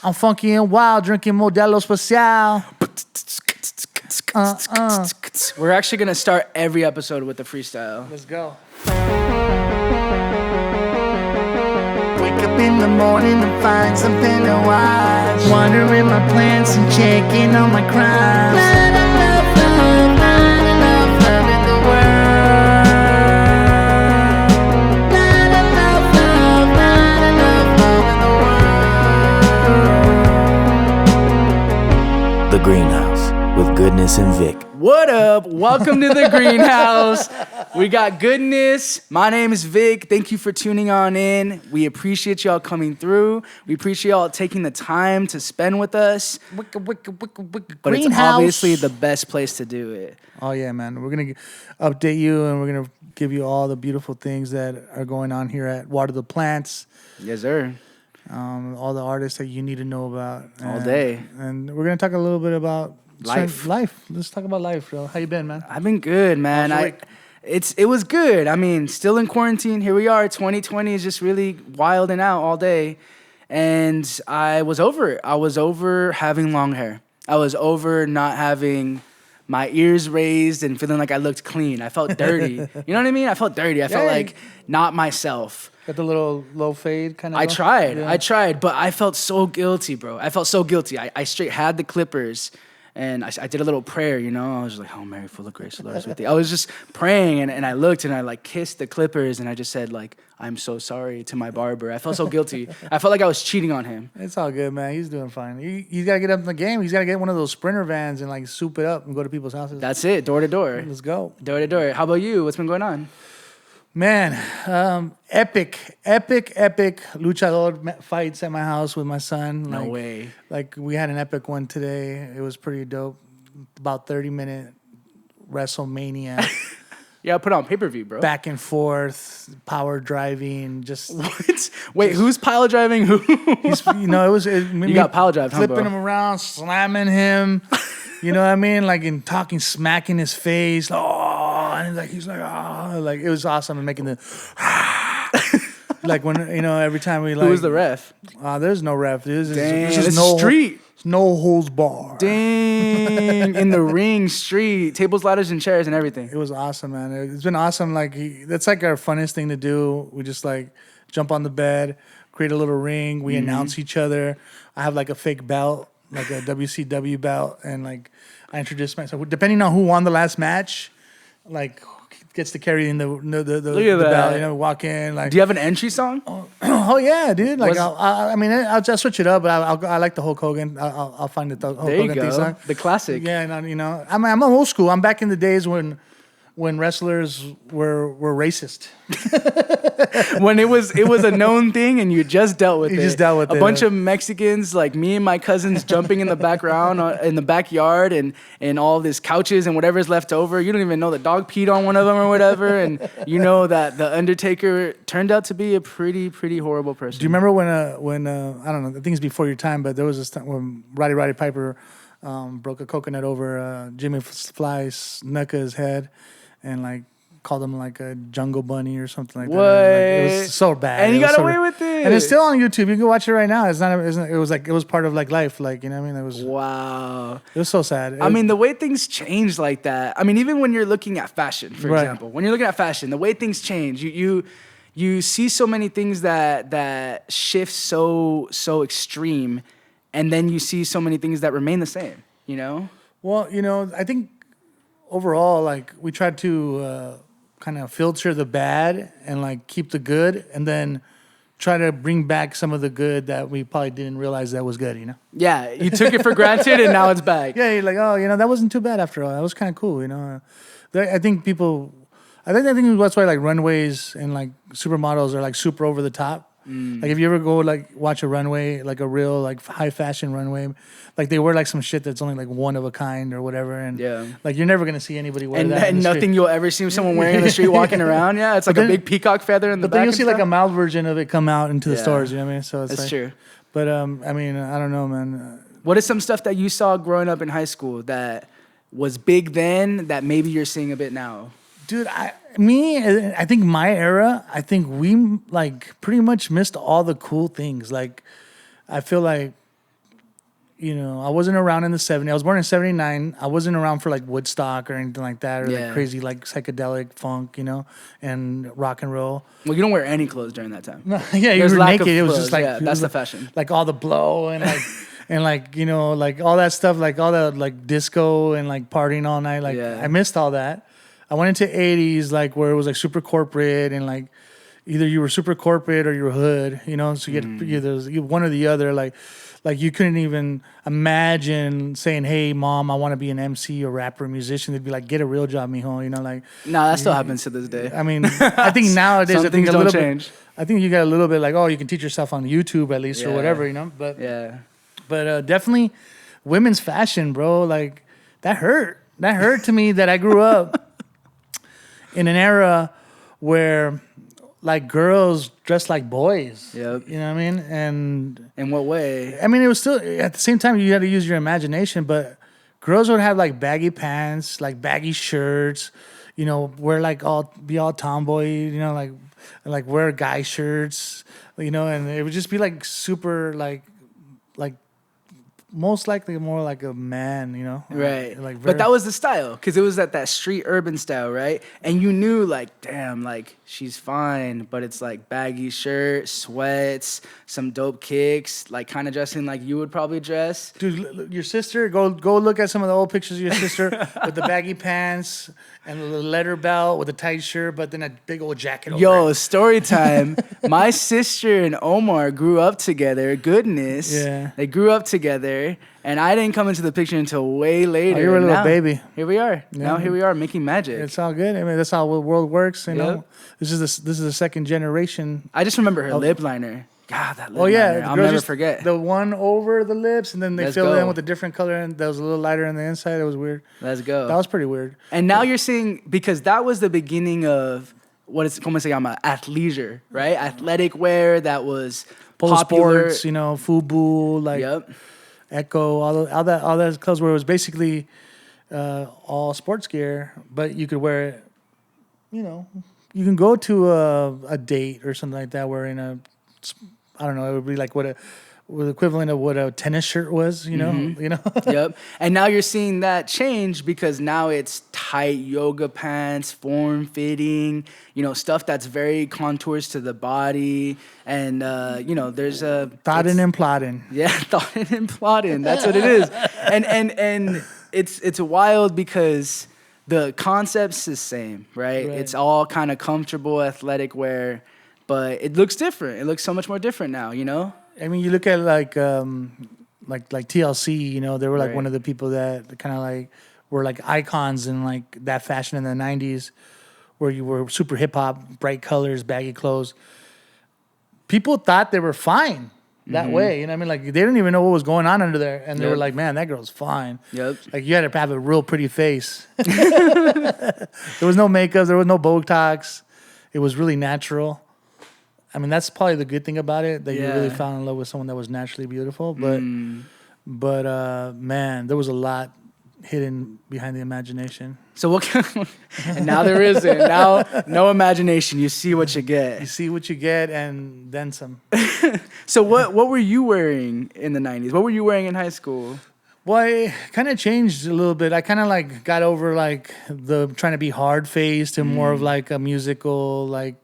I'm funky and wild, drinking Modelo Especial. We're actually going to start every episode with a freestyle. Let's go. Wake up in the morning and find something to watch. Wandering my plants and checking on my crimes. Not enough love in the world. Not enough love in the world. The Greenhouse with Goodness and Vic. What up? Welcome to the Greenhouse. We got Goodness. My name is Vic. Thank you for tuning on in. We appreciate y'all coming through. We appreciate y'all taking the time to spend with us. But it's obviously the best place to do it. Oh, yeah, man. We're going to update you, and we're going to give you all the beautiful things that are going on here at Water the Plants. Yes, sir. All the artists that you need to know about. All day. And we're going to talk a little bit about life. Let's talk about life, bro. How you been, man? I've been good, man. It was good. I mean, still in quarantine. Here we are. 2020 is just really wilding out all day. And I was over it. I was over having long hair. I was over not having my ears raised and feeling like I looked clean. I felt dirty. You know what I mean? I felt dirty. I felt like not myself. Got the little low fade kind of. I tried, but I felt so guilty, bro. I felt so guilty. I straight had the clippers. And I did a little prayer, you know. I was like, "Oh, Mary, full of grace, the Lord is with thee." I was just praying, and I looked, and I like kissed the clippers, and I just said like, "I'm so sorry" to my barber. I felt so guilty. I felt like I was cheating on him. It's all good, man. He's doing fine. He's got to get up in the game. He's got to get one of those Sprinter vans and like soup it up and go to people's houses. That's it, door to door. Let's go. Door to door. How about you? What's been going on? Man, epic luchador fights at my house with my son. No way. Like we had an epic one today. It was pretty dope. About 30-minute WrestleMania. Yeah, put on pay-per-view, bro. Back and forth, power driving, just what? Wait, who's pile driving who? You got pile drive, flipping him around, slamming him. You know what I mean? Like in talking smack in his face. Oh, and he's like, oh, like it was awesome and making the like when every time we like. Who was the ref? There's no ref. There's just no street. No holds bar. Dang, in the ring, street, tables, ladders, and chairs, and everything. It was awesome, man. It's been awesome. Like that's like our funnest thing to do. We just like jump on the bed, create a little ring. We announce each other. I have like a fake belt, like a WCW belt, and like I introduce myself. Depending on who won the last match, like gets to carry in the belt. Walk in. Like, do you have an entry song? Oh yeah, dude. Like I'll just switch it up, but I like the Hulk Hogan. I'll find the Hulk Hogan theme song. The classic. Yeah, I'm old school. I'm back in the days when wrestlers were racist. When it was a known thing and you just dealt with it. You just dealt with it. A bunch of Mexicans, like me and my cousins, jumping in the background, in the backyard, and all these couches and whatever's left over. You don't even know the dog peed on one of them or whatever, and you know that the Undertaker turned out to be a pretty horrible person. Do you remember when I don't know, I think it's before your time, but there was this time when Roddy Piper broke a coconut over Jimmy Fly's Nuka's head and like called him like a jungle bunny or something like that. Like, it was so bad. And he got away with it. And it's still on YouTube. You can watch it right now. It was part of like life. Like, you know what I mean? It was wow. It was so sad. I mean, the way things change like that. I mean, even when you're looking at fashion, for example, when you're looking at fashion, the way things change, you see so many things that shift so extreme, and then you see so many things that remain the same, you know? Well, I think overall, like, we tried to kind of filter the bad and, like, keep the good, and then try to bring back some of the good that we probably didn't realize that was good, Yeah, you took it for granted, and now it's back. Yeah, you're like, oh, that wasn't too bad after all. That was kind of cool, I think that's why, like, runways and, like, supermodels are, like, super over the top. Like, if you ever go, like, watch a runway, like, a real, like, high-fashion runway, like, they wear, like, some shit that's only, like, one of a kind or whatever, and, like, you're never going to see anybody wear that and nothing you'll ever see someone wearing in the street walking around, it's like a big peacock feather in the back. But then you'll see, like, a mild version of it come out into the stores, you know what I mean? So it's true. But, I mean, I don't know, man. What is some stuff that you saw growing up in high school that was big then that maybe you're seeing a bit now? Dude, I think my era, I think we like pretty much missed all the cool things. Like, I feel like you know, I wasn't around in the 70s. I was born in 79. I wasn't around for like Woodstock or anything like that, or like crazy like psychedelic funk, you know, and rock and roll. Well, you don't wear any clothes during that time. No, yeah, you There's were lack naked. of It was clothes. just like Yeah, that's the fashion. like all the blow and like and like, you know, like all that stuff, like all the like disco and like partying all night. Like I missed all that. I went into 80s like where it was like super corporate and like either you were super corporate or you were hood, you know. So you get either one or the other. Like you couldn't even imagine saying, "Hey, mom, I want to be an MC or rapper, or musician." They'd be like, "Get a real job, mijo." You know, like. No, that still happens to this day. I mean, I think nowadays Some I think things a don't little change. bit. I think you got a little bit like, oh, you can teach yourself on YouTube at least or whatever, you know. But definitely, women's fashion, bro. Like that hurt. That hurt to me that I grew up in an era where like girls dressed like boys. Yep. You know what I mean? And in what way? I mean, it was still at the same time you had to use your imagination, but girls would have like baggy pants, like baggy shirts, you know, wear like be all tomboy, you know, like wear guy shirts, you know, and it would just be like super like most likely more like a man, you know? Right. Like but that was the style because it was that street urban style, right? And you knew like, damn, like she's fine, but it's like baggy shirt, sweats, some dope kicks, like kind of dressing like you would probably dress. Dude, your sister, go look at some of the old pictures of your sister with the baggy pants and the leather belt with a tight shirt, but then a big old jacket over Yo, it. story time. My sister and Omar grew up together. Goodness. Yeah. They grew up together, and I didn't come into the picture until way later. Oh, you were a little Now, baby. Here we are. Yeah. Now here we are making magic. It's all good. I mean, that's how the world works, you know? This is the second generation. I just remember her lip liner. God, that lip Oh yeah, liner. I'll girls never just- forget. the one over the lips, and then they Let's filled it go. in with a different color, and that was a little lighter on the inside. It was weird. Let's go. That was pretty weird. And now you're seeing, because that was the beginning of what is, como se llama, athleisure, right? Athletic wear that was Polo popular. Sports, you know, FUBU, like Yep. Echo, all that clothes where it was basically all sports gear, but you could wear it. You know, you can go to a date or something like that wearing I don't know, it would be like the equivalent of what a tennis shirt was, you know, you know. Yep. And now you're seeing that change because now it's tight yoga pants, form fitting, you know, stuff that's very contours to the body. And, you know, there's a... Thotting and plotting. Yeah, thotting and plotting. That's what it is. And it's wild because the concept's the same, right? It's all kind of comfortable athletic wear, but it looks different. It looks so much more different now, you know? I mean, you look at like TLC, you know, they were like one of the people that kind of like were like icons in like that fashion in the 90s where you were super hip hop, bright colors, baggy clothes. People thought they were fine that way, you know what I mean? Like they didn't even know what was going on under there, and they were like, "Man, that girl's fine." Yep. Like you had to have a real pretty face. There was no makeup, there was no Botox. It was really natural. I mean, that's probably the good thing about it, that you really fell in love with someone that was naturally beautiful. But man, there was a lot hidden behind the imagination. So what? And now there isn't. Now no imagination. You see what you You get. see what you get, and then some. So what were you wearing in the 90s? What were you wearing in high school? Well, it kind of changed a little bit. I kind of like got over like the trying to be hard faced to more of like a musical like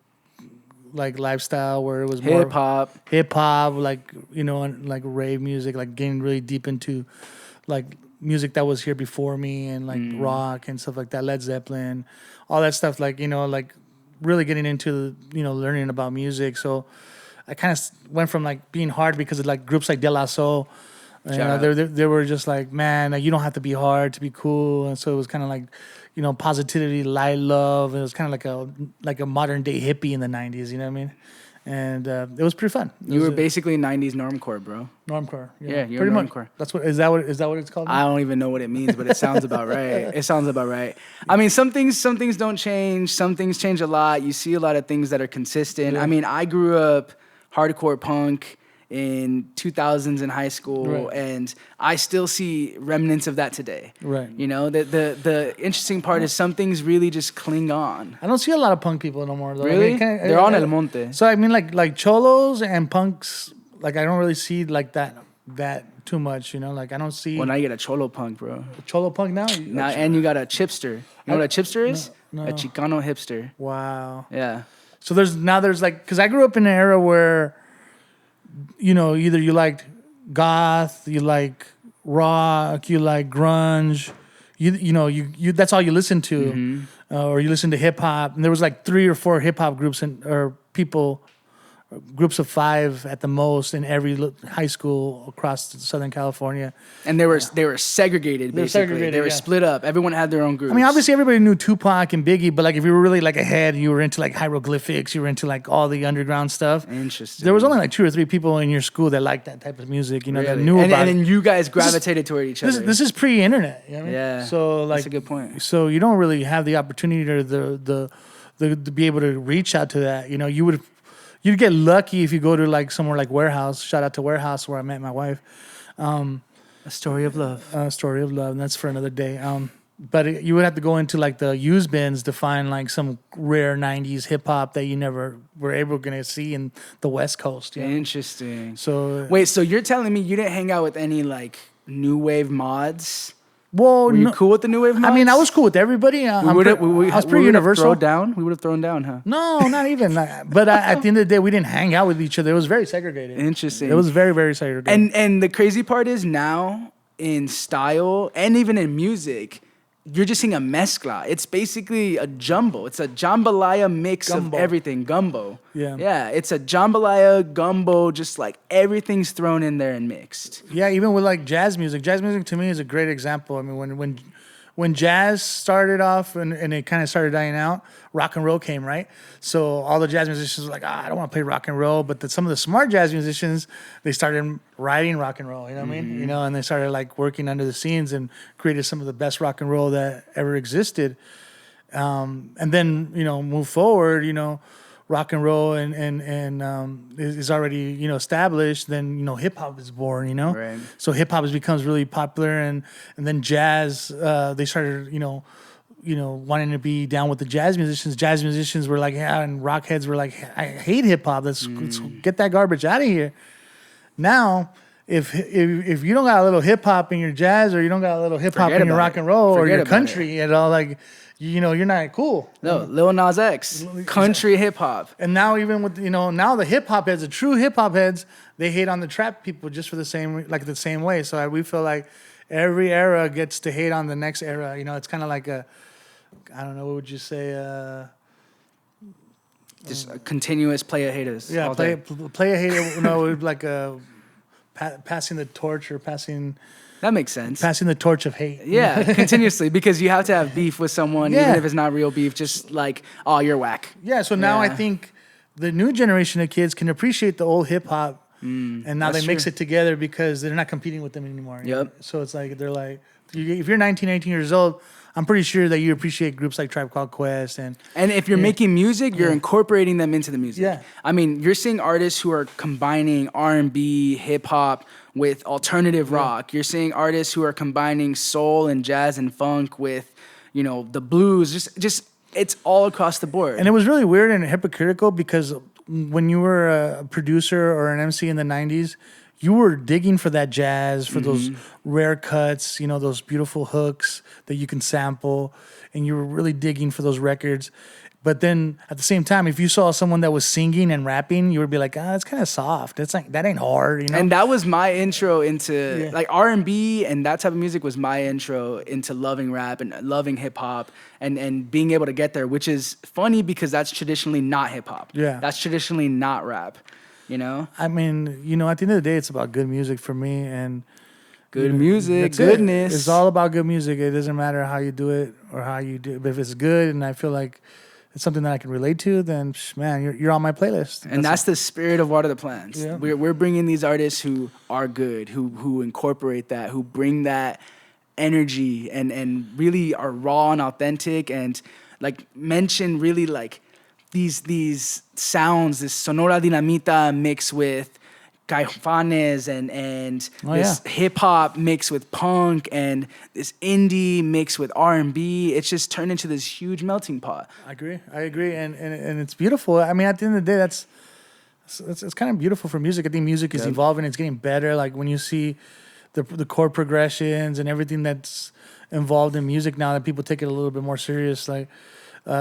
lifestyle where it was more hip hop, like, you know, and like rave music, like getting really deep into like music that was here before me and like rock and stuff like that, Led Zeppelin, all that stuff, like, you know, like really getting into, you know, learning about music. So I kind of went from like being hard because of like groups like De La Soul. You know, they were just like, man, like, you don't have to be hard to be cool. And so it was kind of like, you know, positivity, light, love. It was kind of like a modern day hippie in the 90s, you know what I mean? And it was pretty fun. You were basically 90s normcore, bro. Normcore. Yeah, you're pretty normcore. much. That's what is that what it's called? I don't even know what it means, but it sounds about right. It sounds about right. I mean, some things don't change. Some things change a lot. You see a lot of things that are consistent. Yeah. I mean, I grew up hardcore punk in 2000s in high school, and I still see remnants of that today. Right. You know, the interesting part is some things really just cling on. I don't see a lot of punk people no more though. Really? I mean, They're on El Monte. So I mean, like cholos and punks, like I don't really see like that that too much. You know, like I don't see Well, now you get a cholo punk, bro. Cholo Punk now. Now and you got a chipster. You know what a chipster is? No. A Chicano hipster. Wow. Yeah. So there's like, because I grew up in an era where, you know, either you liked goth, you like rock, you like grunge, you that's all you listened to, or you listened to hip hop. And there was like 3 or 4 hip hop groups or people, groups of 5 at the most in every high school across Southern California. And they were segregated, basically. segregated, They were yeah. split up. Everyone had their own groups. I mean, obviously everybody knew Tupac and Biggie, but like if you were really like ahead, you were into like hieroglyphics, you were into like all the underground stuff. Interesting. There was only like 2 or 3 people in your school that liked that type of music, you know, that Really? knew about and it. then you guys gravitated toward each other. This is pre-internet, you know what I mean? Yeah, So like that's a good point. So you don't really have the opportunity or the to be able to reach out to that. You know, you'd get lucky if you go to like somewhere like Warehouse. Shout out to Warehouse where I met my wife. A story of love. Story of love, and that's for another day. But you would have to go into like the used bins to find like some rare '90s hip hop that you never were able to see in the West Coast. You know? Interesting. So Wait, so you're telling me you didn't hang out with any like new wave mods? well, Were you cool with the new wave mods? I mean, I was cool with everybody. I was pretty we universal. We would have thrown down, huh? No, not even. But at the end of the day, we didn't hang out with each other. It was very segregated. Interesting. It was very, very segregated. And the crazy part is now in style and even in music, you're just seeing a mezcla. It's basically a jumbo. It's a jambalaya mix of Gumbo. everything. Gumbo. Yeah. Yeah, it's a jambalaya gumbo, just like everything's thrown in there and mixed. Yeah, even with like jazz music. Jazz music to me is a great example. I mean, when jazz started off and it kind of started dying out, rock and roll came, right? So all the jazz musicians were like, I don't want to play rock and roll. But some of the smart jazz musicians, they started writing rock and roll, you know what I mean? You know, and they started like working under the scenes and created some of the best rock and roll that ever existed. And then, you know, move forward, you know, rock and roll and is already, you know, established, then, you know, hip hop is born, you know? Right. So hip hop becomes really popular and then jazz, they started, you know, wanting to be down with the jazz musicians. Jazz musicians were like, yeah, and rock heads were like, I hate hip hop. Let's get that garbage out of here. Now, if you don't got a little hip hop in your jazz or you don't got a little hip hop in your rock and roll or your country at all, like, you know, you're not cool. No, Lil Nas X, country hip hop. And now even with, you know, now the hip hop heads, the true hip hop heads, they hate on the trap people just for the same way. So we feel like every era gets to hate on the next era. You know, it's kind of like I don't know, what would you say? Just a continuous play of haters. Yeah, all play day. a hater. No, like passing the torch or passing That makes sense. the torch of hate. Yeah, continuously, because you have to have beef with someone, Yeah. even if it's not real beef. Just like, oh, you're whack. Yeah. So now I Yeah. think the new generation of kids can appreciate the old hip hop, and now that's they mix true. it together because they're not competing with them anymore. you know? Yep. So it's like they're like, if you're 19, 18 years old, I'm pretty sure that you appreciate groups like Tribe Called Quest and And if you're making music, you're incorporating them into the music. Yeah. I mean, you're seeing artists who are combining R&B, hip hop with alternative rock. You're seeing artists who are combining soul and jazz and funk with, you know, the blues. Just it's all across the board. And it was really weird and hypocritical because when you were a producer or an MC in the 90s, you were digging for that jazz, for those rare cuts, you know, those beautiful hooks that you can sample, and you were really digging for those records. But then at the same time, if you saw someone that was singing and rapping, you would be like, that's kind of soft. It's like, that ain't hard, you know? And that was my intro into Yeah. like R&B and that type of music was my intro into loving rap and loving hip hop and being able to get there, which is funny because that's traditionally not hip hop. Yeah. That's traditionally not rap, you know? I mean, you know, at the end of the day, it's about good music for me. And Good music, that's it. goodness. It's all about good music. It doesn't matter how you do it or how you do it. But if it's good and I feel like it's something that I can relate to, then man, you're on my playlist. And that's the spirit of Water the Plants. Yeah. We're bringing these artists who are good, who incorporate that, who bring that energy and really are raw and authentic and like mention really like these sounds, this Sonora Dinamita mixed with Caifanes and this hip hop mixed with punk and this indie mixed with R&B. It's just turned into this huge melting pot. I agree, and it's beautiful. I mean, at the end of the day, it's kind of beautiful for music. I think music is evolving. It's getting better. Like when you see the chord progressions and everything that's involved in music now, that people take it a little bit more serious. Like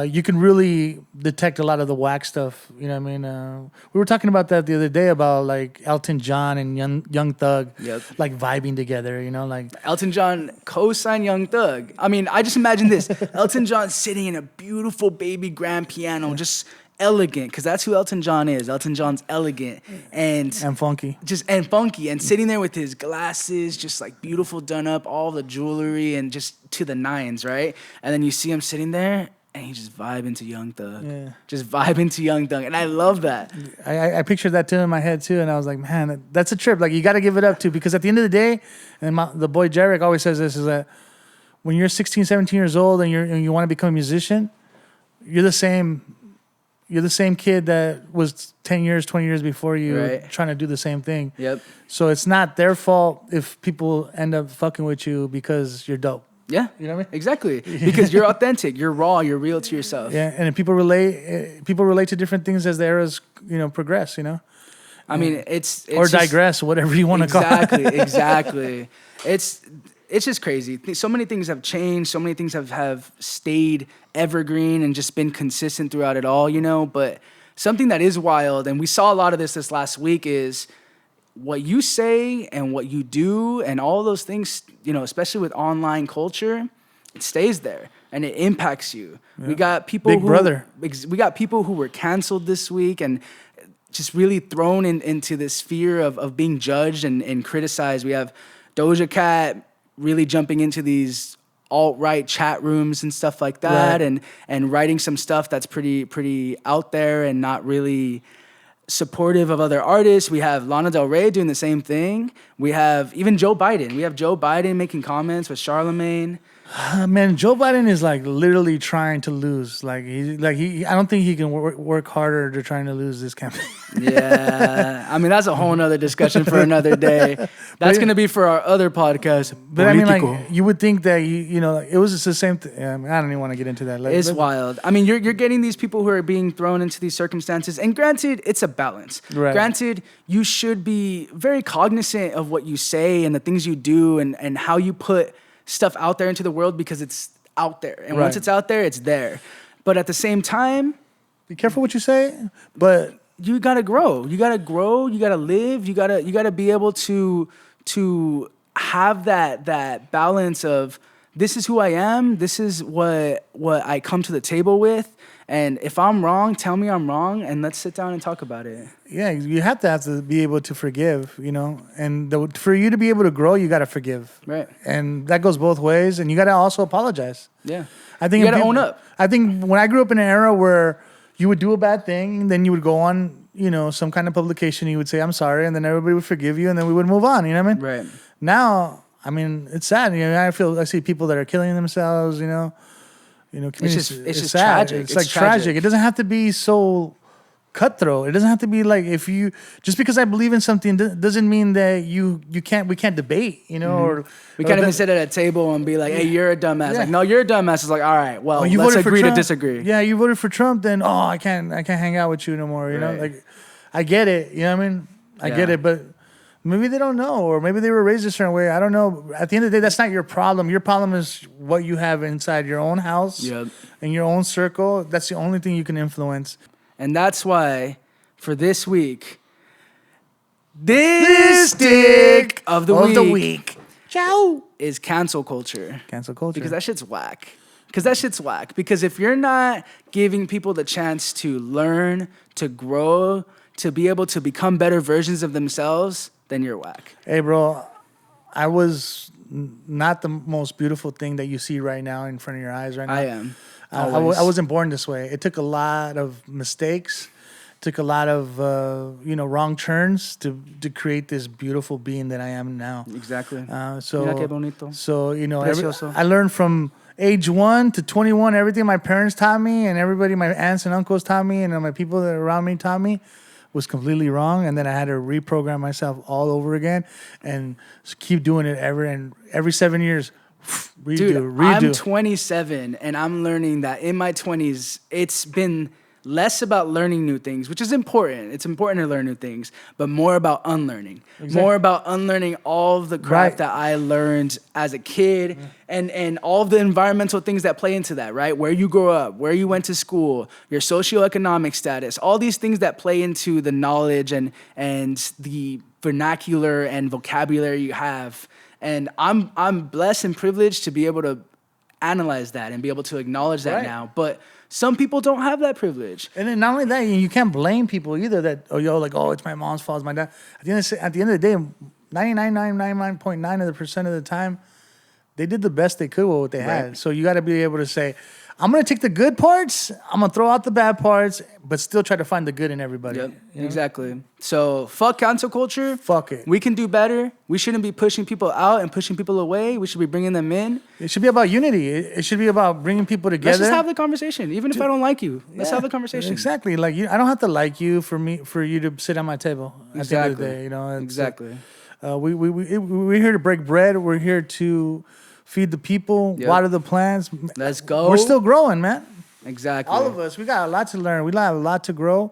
you can really detect a lot of the whack stuff. You know what I mean? We were talking about that the other day about like Elton John and Young Thug, like vibing together. You know, like Elton John co-signed Young Thug. I mean, I just imagine this: Elton John sitting in a beautiful baby grand piano, just elegant, because that's who Elton John is. Elton John's elegant and funky, and funky, and sitting there with his glasses, just like beautiful, done up, all the jewelry, and just to the nines, right? And then you see him sitting there, and he just vibing to Young Thug, just vibing to Young Thug, and I love that. I pictured that too in my head too, and I was like, man, that's a trip. Like you got to give it up to, because at the end of the day, and the boy Jarek always says this, is that when you're 16, 17 years old and you want to become a musician, you're the same kid that was 10 years, 20 years before you trying to do the same thing. Yep. So it's not their fault if people end up fucking with you because you're dope. Yeah. You know what I mean? Exactly. Because you're authentic, you're raw, you're real to yourself. Yeah, and people relate to different things as the eras, progress, I mean, it's or digress, whatever you want to call it. Exactly. It's just crazy. So many things have changed. So many things have stayed evergreen and just been consistent throughout it all, But something that is wild, and we saw a lot of this last week, is what you say and what you do and all those things, especially with online culture, it stays there and it impacts you. Yeah. We got people we got people who were canceled this week and just really thrown into this fear of being judged and criticized. We have Doja Cat really jumping into these alt-right chat rooms and stuff like that, and writing some stuff that's pretty out there and not really supportive of other artists. We have Lana Del Rey doing the same thing. We have even Joe Biden. We have Joe Biden making comments with Charlemagne. Man, Joe Biden is like literally trying to lose. I don't think he can work harder to trying to lose this campaign. Yeah, I mean that's a whole nother discussion for another day. That's gonna be for our other podcast. But I mean, like you would think that it was just the same thing. I don't even want to get into that. It's wild. I mean, you're getting these people who are being thrown into these circumstances, and granted, it's a balance. Right. Granted, you should be very cognizant of what you say and the things you do, and how you put stuff out there into the world, because it's out there, and once it's out there, it's there. But at the same time, be careful what you say. But you gotta grow. You gotta live. You gotta be able to have that balance of, this is who I am. This is what I come to the table with. And if I'm wrong, tell me I'm wrong, and let's sit down and talk about it. Yeah, you have to be able to forgive, and for you to be able to grow, you got to forgive. Right. And that goes both ways, and you got to also apologize. Yeah. I think you got to own up. I think when I grew up in an era where you would do a bad thing, then you would go on, some kind of publication, you would say, I'm sorry, and then everybody would forgive you, and then we would move on, you know what I mean? Right. Now, I mean, it's sad. I see people that are killing themselves, it's just sad. tragic. It's like tragic. It doesn't have to be so cutthroat. It doesn't have to be like, just because I believe in something doesn't mean that we can't debate, or we can't even sit at a table and be like, hey, you're a dumbass. Yeah. Like, no, you're a dumbass. It's like, all right, well, let's agree to disagree. Yeah, you voted for Trump, then I can't hang out with you no more. Like, I get it. You know what I mean? I get it, but maybe they don't know, or maybe they were raised a certain way. I don't know. At the end of the day, that's not your problem. Your problem is what you have inside your own house, in your own circle. That's the only thing you can influence. And that's why, for this week, this stick of the week ciao, is cancel culture. Cancel culture. Because that shit's whack. Because if you're not giving people the chance to learn, to grow, to be able to become better versions of themselves, then you're whack. Hey, bro, I was not the most beautiful thing that you see right now in front of your eyes right now. I am. I wasn't born this way. It took a lot of mistakes, took a lot of wrong turns to create this beautiful being that I am now. Exactly. Mira qué bonito. So I learned from age 1 to 21 everything my parents taught me, and everybody, my aunts and uncles taught me, and my people that around me taught me, was completely wrong. And then I had to reprogram myself all over again and keep doing it every 7 years. Redo. I'm 27 and I'm learning that in my 20s, it's been less about learning new things, which is important. It's important to learn new things, but more about unlearning. Exactly. More about unlearning all of the crap Right. that I learned as a kid and all of the environmental things that play into that, right? Where you grew up, where you went to school, your socioeconomic status, all these things that play into the knowledge and the vernacular and vocabulary you have. And I'm blessed and privileged to be able to analyze that and be able to acknowledge that Right. now. But some people don't have that privilege. And then not only that, you can't blame people either that, it's my mom's fault, it's my dad. At the end of the day, 99.9% of the time, they did the best they could with what they had. So you got to be able to say, I'm going to take the good parts, I'm going to throw out the bad parts, but still try to find the good in everybody. Yep, You know? exactly. So fuck cancel culture. Fuck it. We can do better. We shouldn't be pushing people out and pushing people away. We should be bringing them in. It should be about unity. It should be about bringing people together. Let's just have the conversation. Even if I don't like you, let's have the conversation. Exactly. Like I don't have to like you for you to sit at my table. At the end of the Exactly. day, Exactly. We're here to break bread. We're here to feed the people, Yep. water the plants. Let's go. We're still growing, man. Exactly. All of us, we got a lot to learn. We got a lot to grow.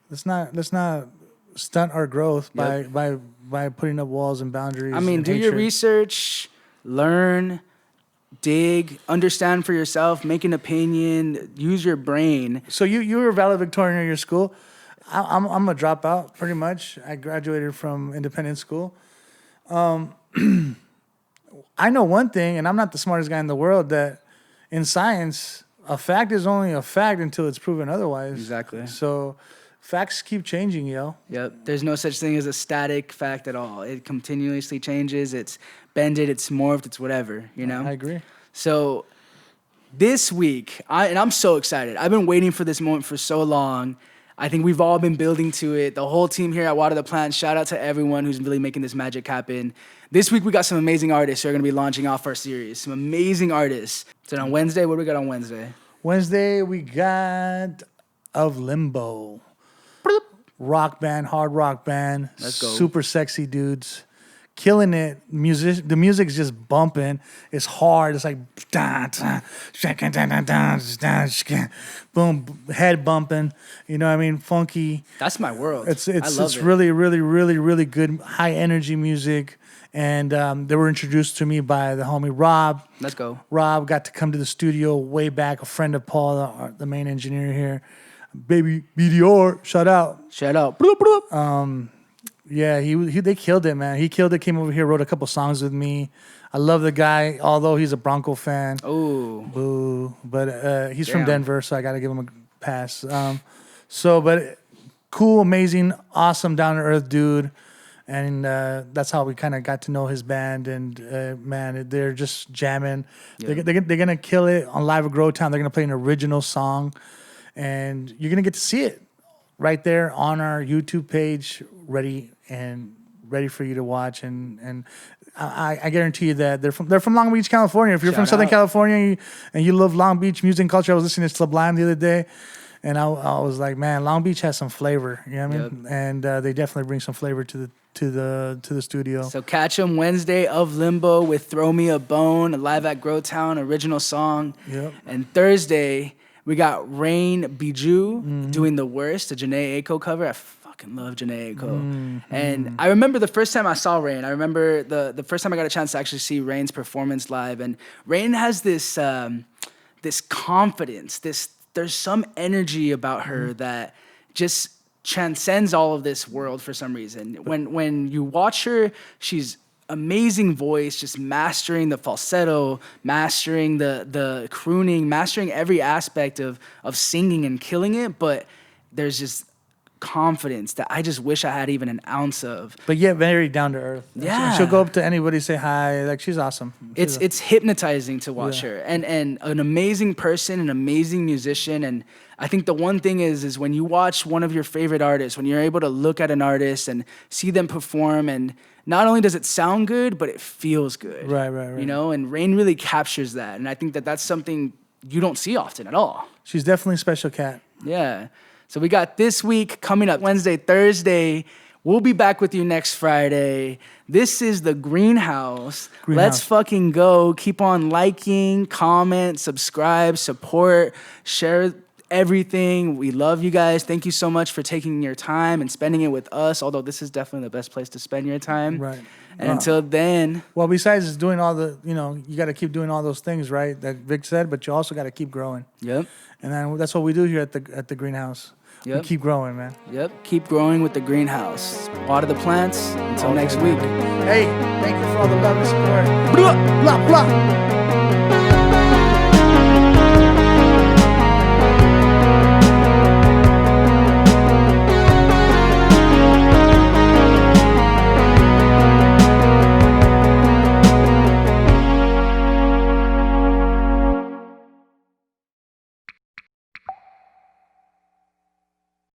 Let's not stunt our growth by putting up walls and boundaries. I mean, and do your hatred. research, learn, dig, understand for yourself, make an opinion, use your brain. So you were valedictorian in your school. I'm a dropout, pretty much. I graduated from independent school. I know one thing, and I'm not the smartest guy in the world, that in science, a fact is only a fact until it's proven otherwise. Exactly. So facts keep changing, yo. Yep. There's no such thing as a static fact at all. It continuously changes. It's bended. It's morphed. It's whatever, you know? I agree. So this week, I'm so excited. I've been waiting for this moment for so long. I think we've all been building to it. The whole team here at Water the Plant, shout out to everyone who's really making this magic happen. This week, we got some amazing artists who are going to be launching off our series. Some amazing artists. So on Wednesday, what do we got on Wednesday? Wednesday, we got Of Limbo. Rock band, hard rock band. Let's go. Super sexy dudes. Killing it. The music's just bumping. It's hard. It's like boom, head bumping. You know what I mean? Funky. That's my world. It's I love it. really, really, really, really good high energy music. And they were introduced to me by the homie Rob. Let's go. Rob got to come to the studio way back, a friend of Paul, the main engineer here. Baby BDR, shout out. Shout out. Bloop, bloop. Yeah, they killed it, man. He killed it, came over here, wrote a couple songs with me. I love the guy, although he's a Bronco fan. Oh. Boo. But he's from Damn. Denver, so I got to give him a pass. But cool, amazing, awesome, down-to-earth dude. And that's how we kind of got to know his band. And, man, they're just jamming. Yeah. They're going to kill it on Live at Growtown. They're going to play an original song. And you're going to get to see it right there on our YouTube page, ready for you to watch. And I guarantee you that they're from Long Beach, California. If you're from Shout Southern out. California and you love Long Beach music and culture, I was listening to Sublime the other day. And I was like, man, Long Beach has some flavor. You know what I mean? And they definitely bring some flavor to the studio. So catch them Wednesday, Of Limbo with Throw Me a Bone, a Live at Growtown original song. Yep. And Thursday, we got Rain Bijou doing The Worst, a Janae Aiko cover. I fucking love Janae Aiko. And I remember the first time I saw Rain. I remember the first time I got a chance to actually see Rain's performance live. And Rain has this this confidence, there's some energy about her that just transcends all of this world for some reason. When you watch her, she's amazing voice, just mastering the falsetto, mastering the crooning, mastering every aspect of singing and killing it. But there's just confidence that I just wish I had even an ounce of. But yet very down to earth. Yeah. She'll go up to anybody, say hi. Like, she's awesome. It's hypnotizing to watch her, and an amazing person, an amazing musician. And I think the one thing is when you watch one of your favorite artists, when you're able to look at an artist and see them perform, and not only does it sound good, but it feels good. Right. You know, and Rain really captures that, and I think that's something you don't see often at all. She's definitely a special cat. Yeah. So we got this week coming up Wednesday, Thursday. We'll be back with you next Friday. This is the Greenhouse. Let's fucking go. Keep on liking, comment, subscribe, support, share everything. We love you guys. Thank you so much for taking your time and spending it with us, although this is definitely the best place to spend your time. Right. And until then, well, besides doing all the, you got to keep doing all those things, right? That Vic said, but you also got to keep growing. yep. And then that's what we do here at the greenhouse. We Yep. keep growing, man. Yep. Keep growing with the greenhouse. Water the plants. Until next week. Hey, thank you for all the love and support. Blah, blah, blah.